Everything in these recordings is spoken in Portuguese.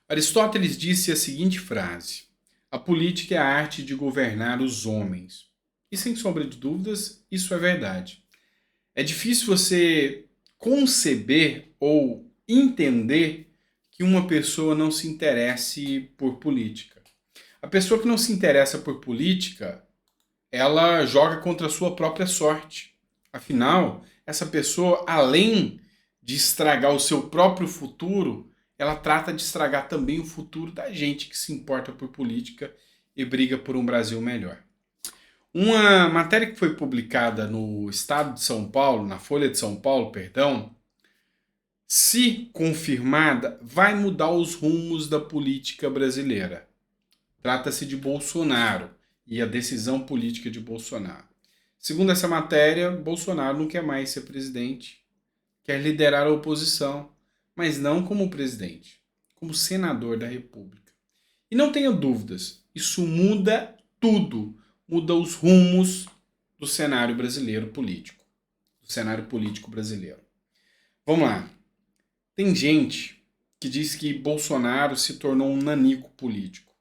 Aristóteles disse a seguinte frase: a política é a arte de governar os homens. E sem sombra de dúvidas, isso é verdade. É difícil você conceber ou entender que uma pessoa não se interesse por política. A pessoa que não se interessa por política, ela joga contra a sua própria sorte. Afinal, essa pessoa, além de estragar o seu próprio futuro, ela trata de estragar também o futuro da gente que se importa por política e briga por um Brasil melhor. Uma matéria que foi publicada no Estado de São Paulo, na Folha de São Paulo, perdão, se confirmada, vai mudar os rumos da política brasileira. Trata-se de Bolsonaro e a decisão política de Bolsonaro. Segundo essa matéria, Bolsonaro não quer mais ser presidente, quer liderar a oposição, mas não como presidente, como senador da República. E não tenha dúvidas, isso muda tudo, muda os rumos do cenário brasileiro político, do cenário político brasileiro. Vamos lá. Tem gente que diz que Bolsonaro se tornou um nanico político.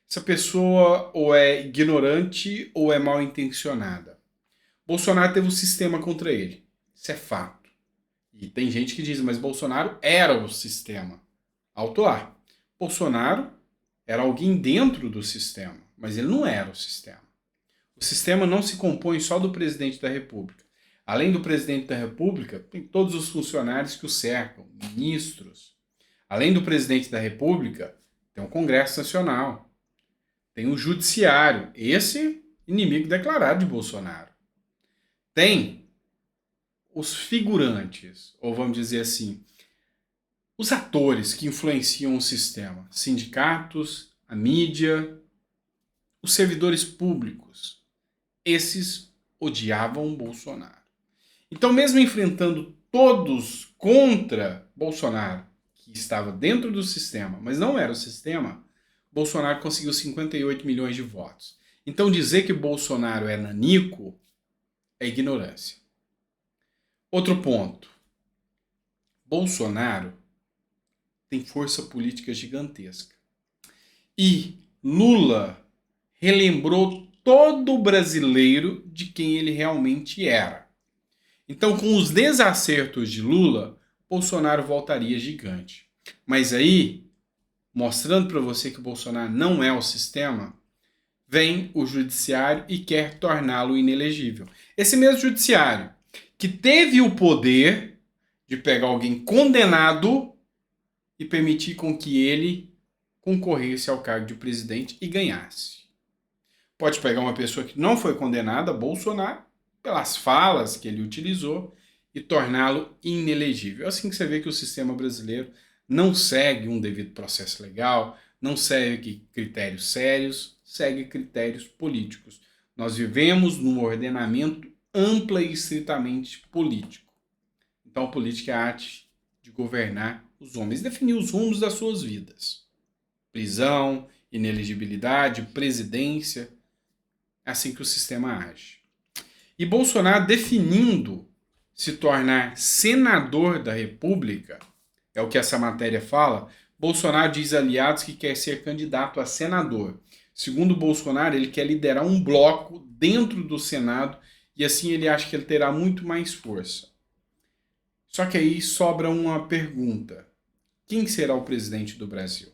Essa pessoa ou é ignorante ou é mal intencionada. Bolsonaro teve um sistema contra ele. Isso é fato. E tem gente que diz, mas Bolsonaro era o sistema. Alto lá. Bolsonaro era alguém dentro do sistema, mas ele não era o sistema. O sistema não se compõe só do presidente da República. Além do presidente da República, tem todos os funcionários que o cercam, ministros. Além do presidente da República, tem o Congresso Nacional. Tem o Judiciário, esse inimigo declarado de Bolsonaro. Tem os figurantes, ou vamos dizer assim, os atores que influenciam o sistema. Sindicatos, a mídia, os servidores públicos. Esses odiavam Bolsonaro. Então, mesmo enfrentando todos contra Bolsonaro, que estava dentro do sistema, mas não era o sistema, Bolsonaro conseguiu 58 milhões de votos. Então, dizer que Bolsonaro é nanico é ignorância. Outro ponto. Bolsonaro tem força política gigantesca. E Lula relembrou todo brasileiro de quem ele realmente era. Então, com os desacertos de Lula, Bolsonaro voltaria gigante. Mas aí, mostrando para você que Bolsonaro não é o sistema, vem o judiciário e quer torná-lo inelegível. Esse mesmo judiciário que teve o poder de pegar alguém condenado e permitir com que ele concorresse ao cargo de presidente e ganhasse. Pode pegar uma pessoa que não foi condenada, Bolsonaro, pelas falas que ele utilizou, e torná-lo inelegível. É assim que você vê que o sistema brasileiro não segue um devido processo legal, não segue critérios sérios, segue critérios políticos. Nós vivemos num ordenamento ampla e estritamente político. Então a política é a arte de governar os homens, definir os rumos das suas vidas. Prisão, inelegibilidade, presidência. É assim que o sistema age. E Bolsonaro definindo se tornar senador da República, é o que essa matéria fala, Bolsonaro diz a aliados que quer ser candidato a senador. Segundo Bolsonaro, ele quer liderar um bloco dentro do Senado e assim ele acha que ele terá muito mais força. Só que aí sobra uma pergunta. Quem será o presidente do Brasil?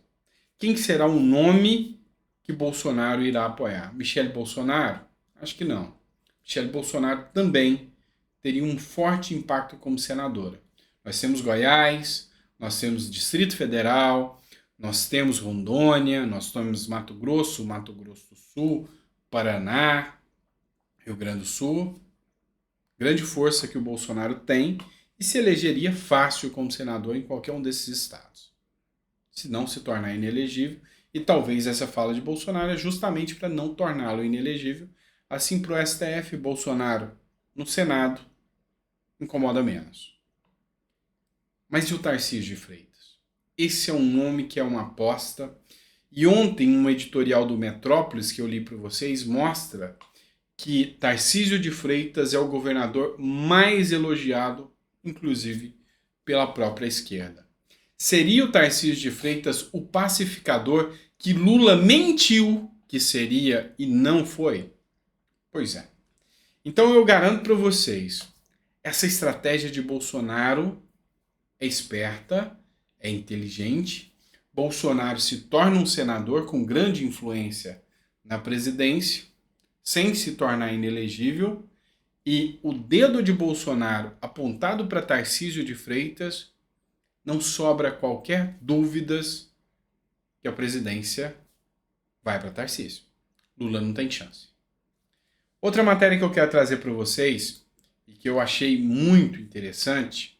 Quem será o nome que Bolsonaro irá apoiar? Michele Bolsonaro? Acho que não. Michele Bolsonaro também teria um forte impacto como senadora. Nós temos Goiás, nós temos Distrito Federal, nós temos Rondônia, nós temos Mato Grosso do Sul, Paraná, Rio Grande do Sul. Grande força que o Bolsonaro tem e se elegeria fácil como senador em qualquer um desses estados. Se não se tornar inelegível, e talvez essa fala de Bolsonaro é justamente para não torná-lo inelegível. Assim, para o STF, Bolsonaro no Senado incomoda menos. Mas e o Tarcísio de Freitas? Esse é um nome que é uma aposta. E ontem, uma editorial do Metrópolis que eu li para vocês mostra que Tarcísio de Freitas é o governador mais elogiado, inclusive pela própria esquerda. Seria o Tarcísio de Freitas o pacificador que Lula mentiu que seria e não foi? Pois é. Então eu garanto para vocês, essa estratégia de Bolsonaro é esperta, é inteligente. Bolsonaro se torna um senador com grande influência na presidência, sem se tornar inelegível, e o dedo de Bolsonaro apontado para Tarcísio de Freitas, não sobra qualquer dúvidas que a presidência vai para Tarcísio. Lula não tem chance. Outra matéria que eu quero trazer para vocês, e que eu achei muito interessante,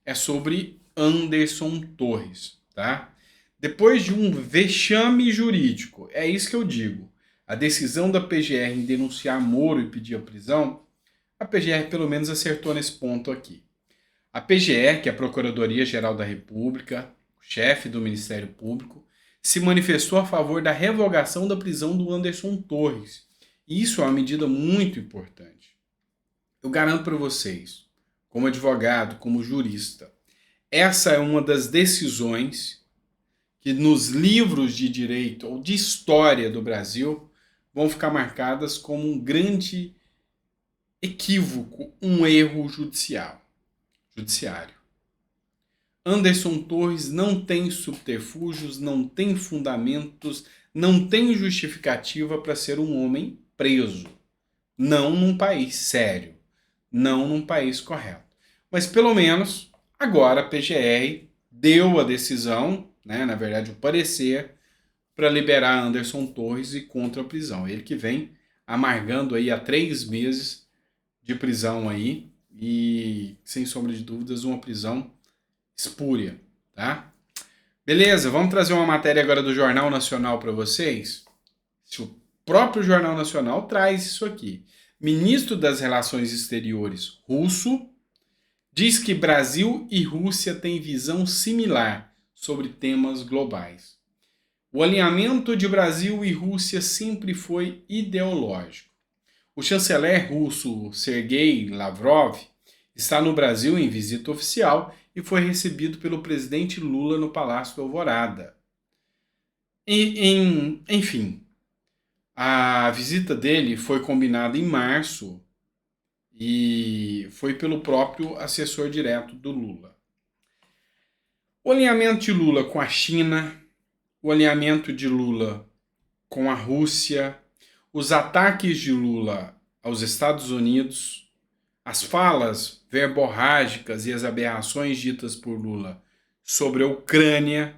é sobre Anderson Torres, tá? Depois de um vexame jurídico, é isso que eu digo, a decisão da PGR em denunciar Moro e pedir a prisão, a PGR pelo menos acertou nesse ponto aqui. A PGR, que é a Procuradoria-Geral da República, chefe do Ministério Público, se manifestou a favor da revogação da prisão do Anderson Torres. E isso é uma medida muito importante. Eu garanto para vocês, como advogado, como jurista, essa é uma das decisões que nos livros de direito ou de história do Brasil vão ficar marcadas como um grande equívoco, um erro judiciário. Anderson Torres não tem subterfúgios, não tem fundamentos, não tem justificativa para ser um homem preso. Não num país sério, não num país correto. Mas pelo menos agora a PGR deu a decisão, né, na verdade o parecer, para liberar Anderson Torres e contra a prisão. Ele que vem amargando aí há 3 meses de prisão aí e, sem sombra de dúvidas, uma prisão espúria, tá? Beleza, vamos trazer uma matéria agora do Jornal Nacional para vocês. Se o próprio Jornal Nacional traz isso aqui. Ministro das Relações Exteriores russo diz que Brasil e Rússia têm visão similar sobre temas globais. O alinhamento de Brasil e Rússia sempre foi ideológico. O chanceler russo Sergei Lavrov está no Brasil em visita oficial e foi recebido pelo presidente Lula no Palácio do Alvorada. Enfim, a visita dele foi combinada em março e foi pelo próprio assessor direto do Lula. O alinhamento de Lula com a China, o alinhamento de Lula com a Rússia, os ataques de Lula aos Estados Unidos, as falas verborrágicas e as aberrações ditas por Lula sobre a Ucrânia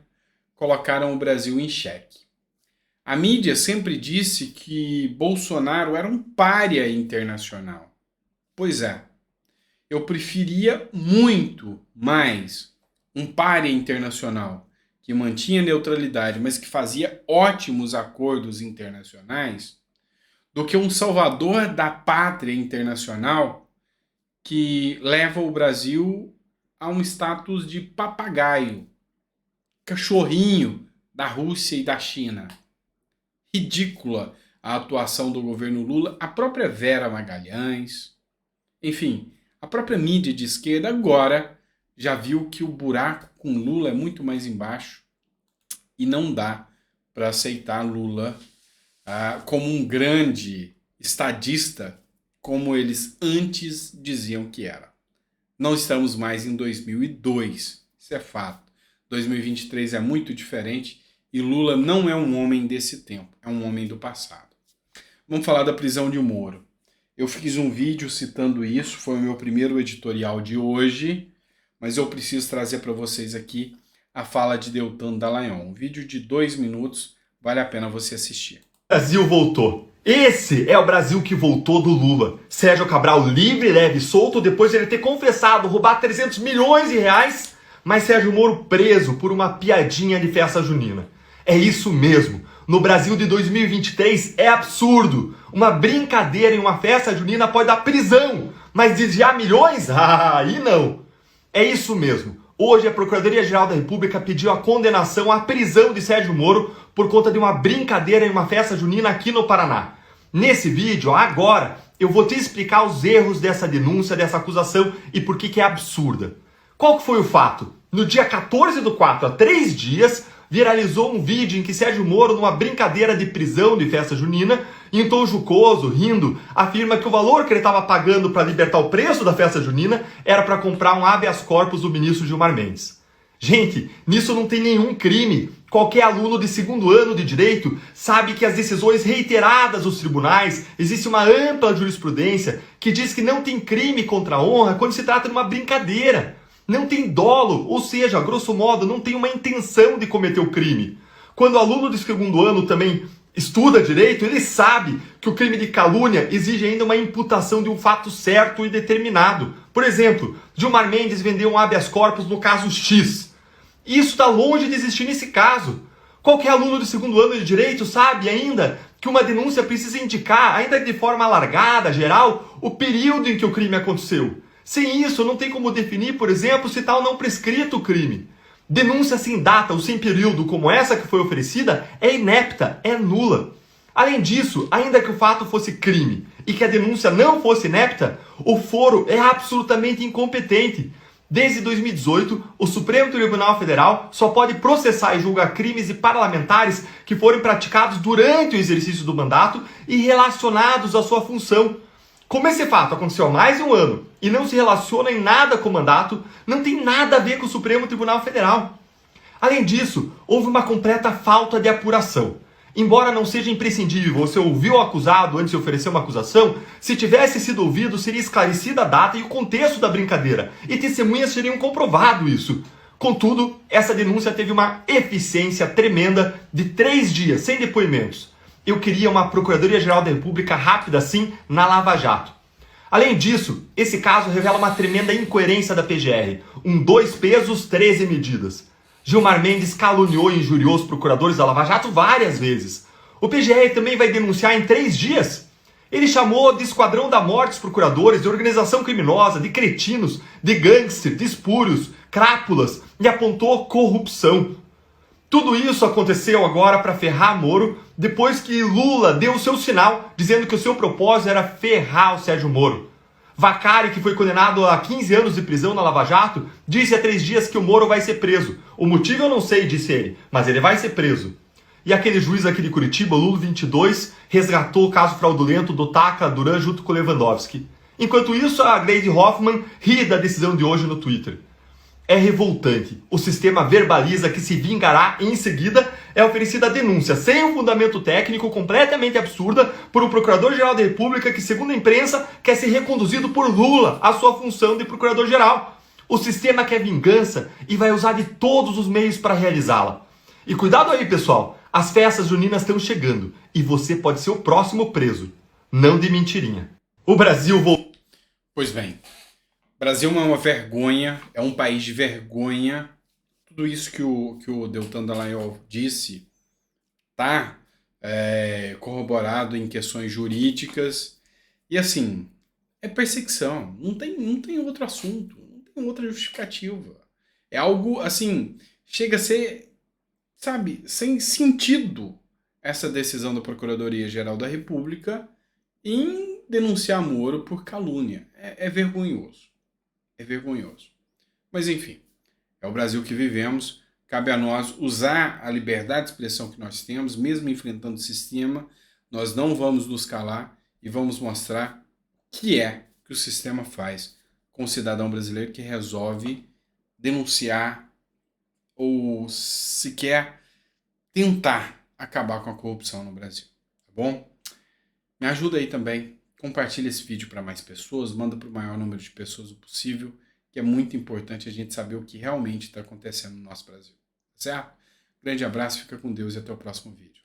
colocaram o Brasil em xeque. A mídia sempre disse que Bolsonaro era um pária internacional. Pois é, eu preferia muito mais um pária internacional que mantinha neutralidade, mas que fazia ótimos acordos internacionais, do que um salvador da pátria internacional que leva o Brasil a um status de papagaio, cachorrinho da Rússia e da China. Ridícula a atuação do governo Lula, a própria Vera Magalhães, enfim, a própria mídia de esquerda agora já viu que o buraco com Lula é muito mais embaixo e não dá para aceitar Lula como um grande estadista, como eles antes diziam que era. Não estamos mais em 2002, isso é fato. 2023 é muito diferente e Lula não é um homem desse tempo, é um homem do passado. Vamos falar da prisão de Moro. Eu fiz um vídeo citando isso, foi o meu primeiro editorial de hoje, mas eu preciso trazer para vocês aqui a fala de Deltan Dallagnol. Um vídeo de 2 minutos, vale a pena você assistir. O Brasil voltou. Esse é o Brasil que voltou do Lula. Sérgio Cabral livre, leve e solto depois de ele ter confessado roubar 300 milhões de reais, mas Sérgio Moro preso por uma piadinha de festa junina. É isso mesmo. No Brasil de 2023 é absurdo. Uma brincadeira em uma festa junina pode dar prisão, mas desviar milhões? Aí não. É isso mesmo. Hoje a Procuradoria-Geral da República pediu a condenação à prisão de Sérgio Moro por conta de uma brincadeira em uma festa junina aqui no Paraná. Nesse vídeo, agora, eu vou te explicar os erros dessa denúncia, dessa acusação e por que é absurda. Qual que foi o fato? No dia 14/4, há 3 dias, viralizou um vídeo em que Sérgio Moro, numa brincadeira de prisão de festa junina, em tom jocoso, rindo, afirma que o valor que ele estava pagando para libertar o preço da festa junina era para comprar um habeas corpus do ministro Gilmar Mendes. Gente, nisso não tem nenhum crime. Qualquer aluno de 2º ano de direito sabe que as decisões reiteradas dos tribunais, existe uma ampla jurisprudência que diz que não tem crime contra a honra quando se trata de uma brincadeira. Não tem dolo, ou seja, grosso modo, não tem uma intenção de cometer o crime. Quando o aluno de 2º ano também estuda direito, ele sabe que o crime de calúnia exige ainda uma imputação de um fato certo e determinado. Por exemplo, Gilmar Mendes vendeu um habeas corpus no caso X. Isso está longe de existir nesse caso. Qualquer aluno de 2º ano de direito sabe ainda que uma denúncia precisa indicar, ainda de forma alargada, geral, o período em que o crime aconteceu. Sem isso, não tem como definir, por exemplo, se está ou não prescrito o crime. Denúncia sem data ou sem período, como essa que foi oferecida, é inepta, é nula. Além disso, ainda que o fato fosse crime e que a denúncia não fosse inepta, o foro é absolutamente incompetente. Desde 2018, o Supremo Tribunal Federal só pode processar e julgar crimes de parlamentares que forem praticados durante o exercício do mandato e relacionados à sua função. Como esse fato aconteceu há mais de um ano e não se relaciona em nada com o mandato, não tem nada a ver com o Supremo Tribunal Federal. Além disso, houve uma completa falta de apuração. Embora não seja imprescindível você ouvir o acusado antes de oferecer uma acusação, se tivesse sido ouvido, seria esclarecida a data e o contexto da brincadeira, e testemunhas teriam comprovado isso. Contudo, essa denúncia teve uma eficiência tremenda de 3 dias, sem depoimentos. Eu queria uma Procuradoria-Geral da República rápida assim na Lava Jato. Além disso, esse caso revela uma tremenda incoerência da PGR. 2 pesos, 13 medidas. Gilmar Mendes caluniou e injuriou os procuradores da Lava Jato várias vezes. O PGR também vai denunciar em 3 dias. Ele chamou de esquadrão da morte os procuradores, de organização criminosa, de cretinos, de gangster, de espúrios, crápulas e apontou corrupção. Tudo isso aconteceu agora para ferrar Moro, depois que Lula deu o seu sinal, dizendo que o seu propósito era ferrar o Sérgio Moro. Vacari, que foi condenado a 15 anos de prisão na Lava Jato, disse há 3 dias que o Moro vai ser preso. O motivo eu não sei, disse ele, mas ele vai ser preso. E aquele juiz aqui de Curitiba, Lula 22, resgatou o caso fraudulento do Taca Duran junto com Lewandowski. Enquanto isso, a Gleisi Hoffmann ri da decisão de hoje no Twitter. É revoltante. O sistema verbaliza que se vingará e em seguida é oferecida a denúncia, sem um fundamento técnico, completamente absurda, por um Procurador-Geral da República que, segundo a imprensa, quer ser reconduzido por Lula à sua função de Procurador-Geral. O sistema quer vingança e vai usar de todos os meios para realizá-la. E cuidado aí, pessoal, as festas juninas estão chegando e você pode ser o próximo preso. Não de mentirinha. O Brasil voltou. Pois bem. Brasil é uma vergonha, é um país de vergonha. Tudo isso que o Deltan Dallagnol disse está corroborado em questões jurídicas. E assim, é perseguição. Não tem outro assunto, não tem outra justificativa. É algo assim, chega a ser, sabe, sem sentido essa decisão da Procuradoria-Geral da República em denunciar Moro por calúnia. É vergonhoso. É vergonhoso. Mas enfim, é o Brasil que vivemos. Cabe a nós usar a liberdade de expressão que nós temos, mesmo enfrentando o sistema. Nós não vamos nos calar e vamos mostrar o que é que o sistema faz com o cidadão brasileiro que resolve denunciar ou sequer tentar acabar com a corrupção no Brasil. Tá bom? Me ajuda aí também. Compartilha esse vídeo para mais pessoas, manda para o maior número de pessoas possível, que é muito importante a gente saber o que realmente está acontecendo no nosso Brasil. Certo? Grande abraço, fica com Deus e até o próximo vídeo.